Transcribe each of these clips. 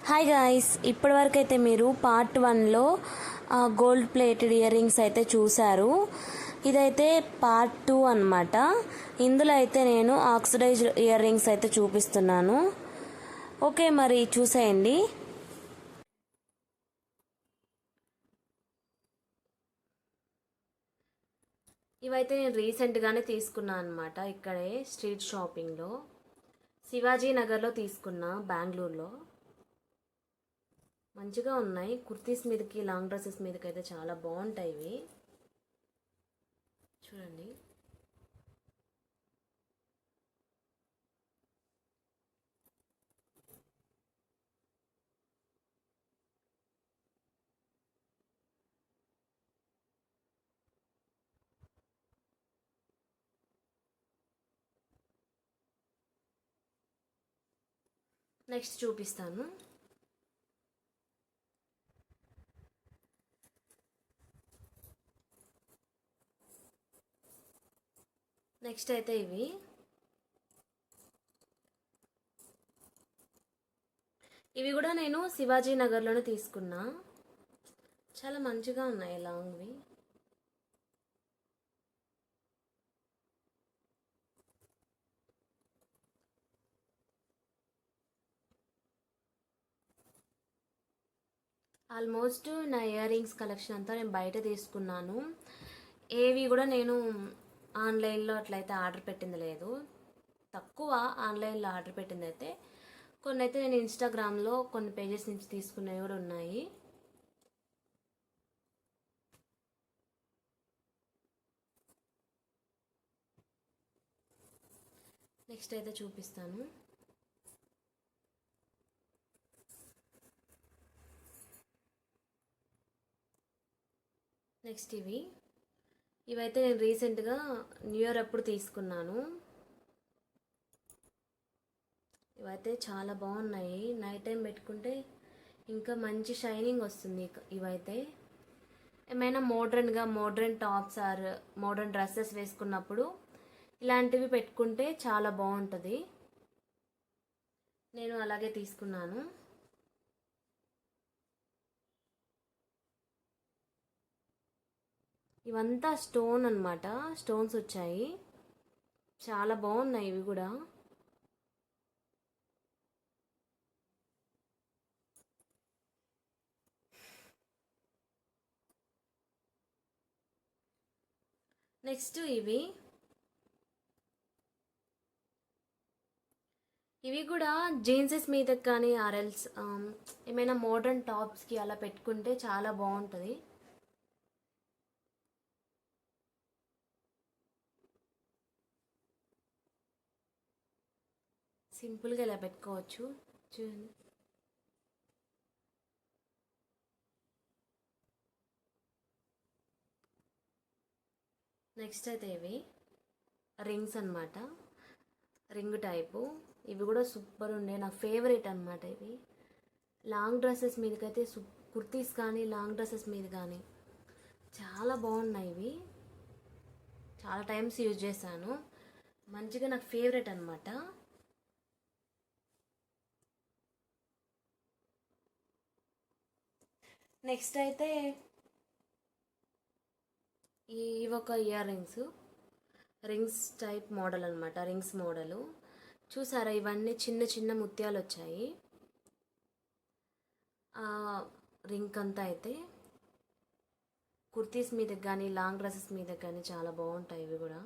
Hi guys, ఇప్పటివరకు అయితే మీరు పార్ట్ 1లో గోల్డ్ ప్లేటెడ్ ఇయర్ రింగ్స్ అయితే చూశారు. ఇదైతే పార్ట్ 2 అన్నమాట. ఇందులో అయితే నేను ఆక్సిడైజ్డ్ ఇయర్ రింగ్స్ అయితే చూపిస్తున్నాను. ఓకే, మరి చూసేయండి. ఇవైతే నేను రీసెంట్గానే తీసుకున్నాను అనమాట. ఇక్కడే స్ట్రీట్ షాపింగ్లో శివాజీ నగర్లో తీసుకున్నా, బెంగళూరులో. మంచిగా ఉన్నాయి. కుర్తీస్ మీదకి, లాంగ్ డ్రెస్సెస్ మీదకి అయితే చాలా బాగుంటాయి ఇవి. చూడండి. నెక్స్ట్ చూపిస్తాను. నెక్స్ట్ అయితే ఇవి కూడా నేను శివాజీ నగర్లోనే తీసుకున్నా. చాలా మంచిగా ఉన్నాయి లాంగ్వి. ఆల్మోస్ట్ నా ఇయర్ రింగ్స్ కలెక్షన్ అంతా నేను బయట తీసుకున్నాను. ఏవి కూడా నేను ఆన్లైన్లో అట్లయితే ఆర్డర్ పెట్టింది లేదు. తక్కువ ఆన్లైన్లో ఆర్డర్ పెట్టింది అయితే. కొన్ని అయితే నేను ఇన్స్టాగ్రామ్లో కొన్ని పేజెస్ నుంచి తీసుకున్నవి కూడా ఉన్నాయి. నెక్స్ట్ అయితే చూపిస్తాను. నెక్స్ట్ ఇవైతే నేను రీసెంట్గా న్యూ ఇయర్ అప్పుడు తీసుకున్నాను. ఇవైతే చాలా బాగున్నాయి. నైట్ టైం పెట్టుకుంటే ఇంకా మంచి షైనింగ్ వస్తుంది. ఇవైతే ఏమైనా modern tops or modern dresses వేసుకున్నప్పుడు ఇలాంటివి పెట్టుకుంటే చాలా బాగుంటుంది. నేను అలాగే తీసుకున్నాను. ఇవంతా స్టోన్ అన్నమాట. స్టోన్స్ వచ్చాయి. చాలా బాగున్నాయి ఇవి కూడా. నెక్స్ట్ ఇవి కూడా జీన్సెస్ మీద కానీ ఆర్ఎల్స్ ఏమైనా మోడర్న్ టాప్స్కి అలా పెట్టుకుంటే చాలా బాగుంటుంది. సింపుల్గా ఇలా పెట్టుకోవచ్చు. చూడండి. నెక్స్ట్ అయితే రింగ్స్ అన్నమాట. Ring type. ఇవి కూడా సూపర్ ఉండే, నా ఫేవరెట్ అనమాట. ఇవి లాంగ్ డ్రెస్సెస్ మీదకైతే కుర్తీస్ కానీ లాంగ్ డ్రెస్సెస్ మీద కానీ చాలా బాగున్నాయి. ఇవి చాలా టైమ్స్ యూజ్ చేశాను. మంచిగా నాకు ఫేవరెట్ అనమాట. నెక్స్ట్ అయితే ఒక ఇయర్ రింగ్స్ టైప్ మోడల్ అనమాట. రింగ్స్ మోడలు చూసారా? ఇవన్నీ చిన్న చిన్న ముత్యాలు వచ్చాయి. రింగ్ అంతా అయితే కుర్తీస్ మీదకి కానీ లాంగ్ డ్రెస్సెస్ మీదకి కానీ చాలా బాగుంటాయి ఇవి కూడా.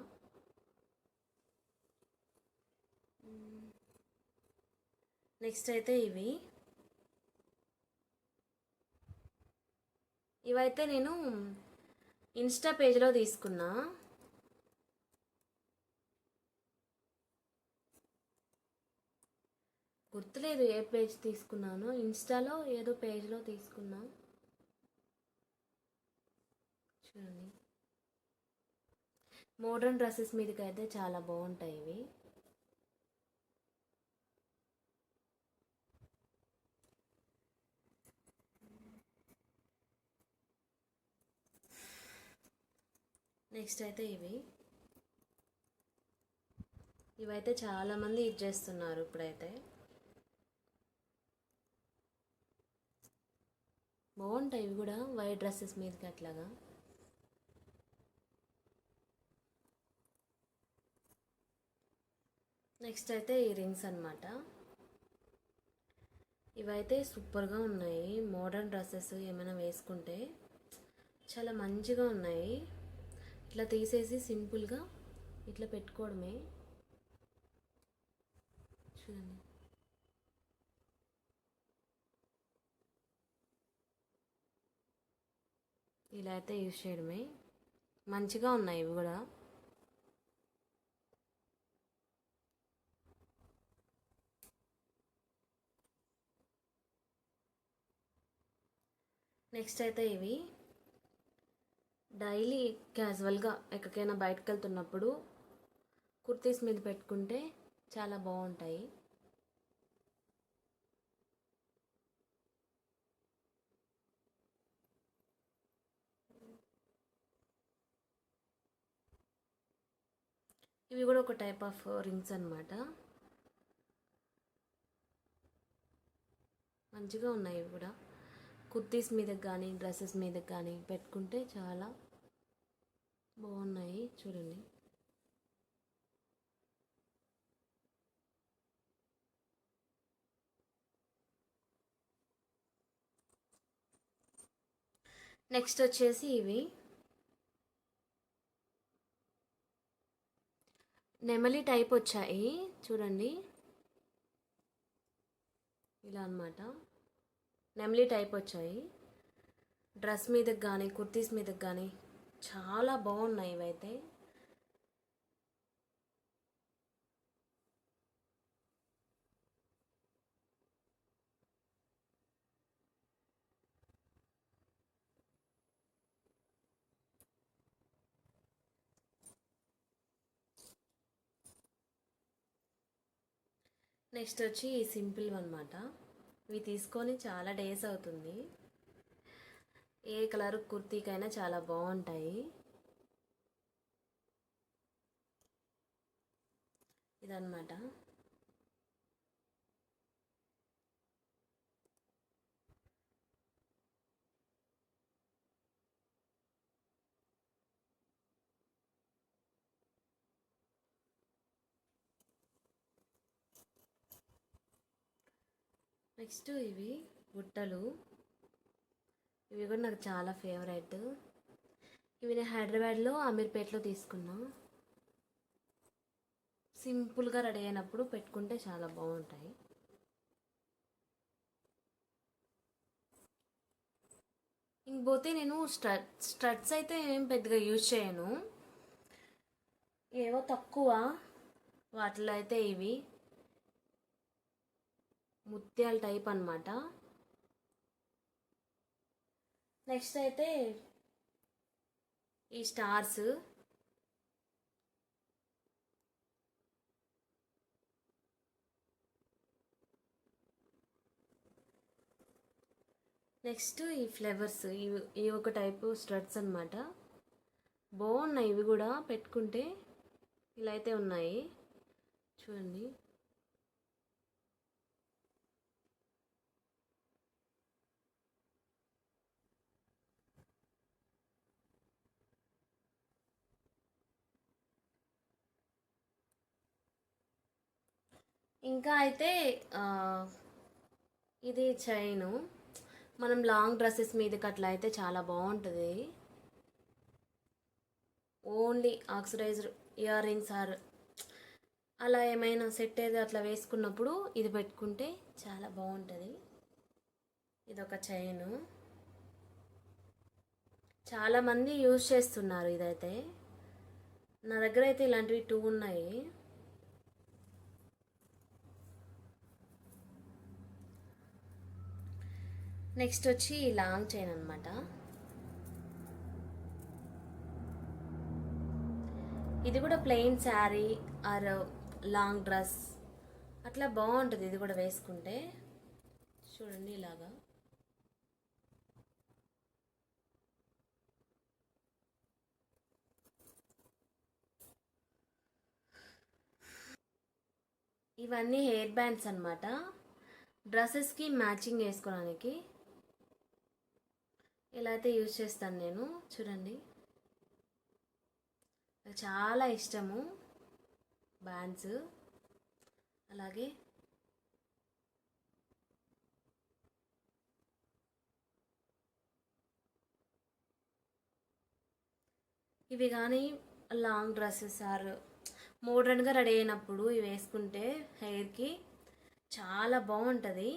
నెక్స్ట్ అయితే ఇవైతే నేను ఇన్స్టా పేజ్లో తీసుకున్నా. గుర్తులేదు ఏ పేజ్ తీసుకున్నానో. ఇన్స్టాలో ఏదో పేజ్లో తీసుకున్నా. చూడండి. మోడర్న్ డ్రెస్సెస్ మీదకి అయితే చాలా బాగుంటాయి ఇవి. నెక్స్ట్ అయితే ఇవైతే చాలామంది ఇది చేస్తున్నారు ఇప్పుడైతే. బాగుంటాయి ఇవి కూడా వైట్ డ్రెస్సెస్ మీదకి అట్లాగా. నెక్స్ట్ అయితే ఈ రింగ్స్ అనమాట. ఇవైతే సూపర్గా ఉన్నాయి. మోడర్న్ డ్రెస్సెస్ ఏమైనా వేసుకుంటే చాలా మంచిగా ఉన్నాయి. ఇట్లా తీసేసి సింపుల్గా ఇట్లా పెట్టుకోవడమే. చూడండి, ఇలా అయితే యూజ్ చేయడమే. మంచిగా ఉన్నాయి ఇవి కూడా. నెక్స్ట్ అయితే ఇవి డైలీ క్యాజువల్గా ఎక్కడికైనా బయటకు వెళ్తున్నప్పుడు కుర్తీస్ మీద పెట్టుకుంటే చాలా బాగుంటాయి. ఇవి కూడా ఒక టైప్ ఆఫ్ రింగ్స్ అనమాట. మంచిగా ఉన్నాయి ఇవి కూడా. కుర్తీస్ మీదకి కానీ డ్రెస్సెస్ మీదకి కానీ పెట్టుకుంటే చాలా బాగున్నాయి. చూడండి, నెక్స్ట్ వచ్చేసి ఇవి నెమలి టైప్ వచ్చాయి. చూడండి, ఇలా అనమాట. నెమలి టైప్ వచ్చాయి. డ్రెస్ మీదకి కానీ కుర్తీస్ మీదకి కానీ చాలా బాగున్నాయి ఇవైతే. నెక్స్ట్ వచ్చి ఈ సింపుల్ అనమాట. ఇవి తీసుకొని చాలా డేస్ అవుతుంది. ఏ కలర్ కుర్తీకైనా చాలా బాగుంటాయి. ఇదన్నమాట. నెక్స్ట్ ఇవి బుట్టలు. ఇవి కూడా నాకు చాలా ఫేవరెట్. ఇవి నేను హైదరాబాద్లో అమీర్పేట్లో తీసుకున్నా. సింపుల్గా రెడీ అయినప్పుడు పెట్టుకుంటే చాలా బాగుంటాయి. ఇంకపోతే నేను స్టడ్స్ అయితే ఏం పెద్దగా యూజ్ చేయను. ఏవో తక్కువ వాటిలో అయితే ఇవి ముత్యాల టైప్ అనమాట. నెక్స్ట్ అయితే ఈ స్టార్స్. నెక్స్ట్ ఈ ఫ్లవర్స్. ఇవి ఒక టైపు స్టడ్స్ అనమాట. బాగున్నాయి ఇవి కూడా పెట్టుకుంటే. ఇలా అయితే ఉన్నాయి చూడండి. ఇంకా అయితే ఇది చైను. మనం లాంగ్ డ్రెస్సెస్ మీదకి అట్లా అయితే చాలా బాగుంటుంది. Only oxidised earrings or అలా ఏమైనా సెట్ అయితే అట్లా వేసుకున్నప్పుడు ఇది పెట్టుకుంటే చాలా బాగుంటుంది. ఇదొక చైను. చాలామంది యూజ్ చేస్తున్నారు ఇదైతే. నా దగ్గర అయితే ఇలాంటివి 2 ఉన్నాయి. నెక్స్ట్ వచ్చి లాంగ్ చైన్ అనమాట. ఇది కూడా plain sari or long dress అట్లా బాగుంటుంది. ఇది కూడా వేసుకుంటే చూడండి ఇలాగా. ఇవన్నీ హెయిర్ బ్యాండ్స్ అనమాట. డ్రెస్సెస్కి మ్యాచింగ్ వేసుకోవడానికి. ఇలా అయితే యూజ్ చేస్తాను నేను. చూడండి, నాకు చాలా ఇష్టము బ్యాండ్స్. అలాగే ఇవి కానీ లాంగ్ డ్రెస్సెస్ ఆర్ మోడ్రన్గా రెడీ అయినప్పుడు ఇవి వేసుకుంటే హెయిర్కి చాలా బాగుంటుంది.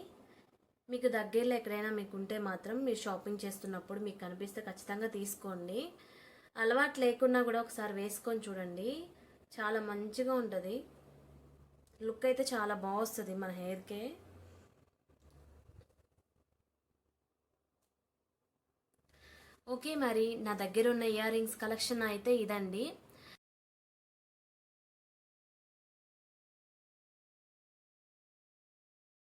మీకు దగ్గరలో ఎక్కడైనా మీకు ఉంటే మాత్రం మీరు షాపింగ్ చేస్తున్నప్పుడు మీకు కనిపిస్తే ఖచ్చితంగా తీసుకోండి. అలవాటు లేకున్నా కూడా ఒకసారి వేసుకొని చూడండి, చాలా మంచిగా ఉంటుంది. లుక్ అయితే చాలా బాగా వస్తుంది మన హెయిర్కే. ఓకే, మరి నా దగ్గర ఉన్న ఇయర్ రింగ్స్ కలెక్షన్ అయితే ఇదండి.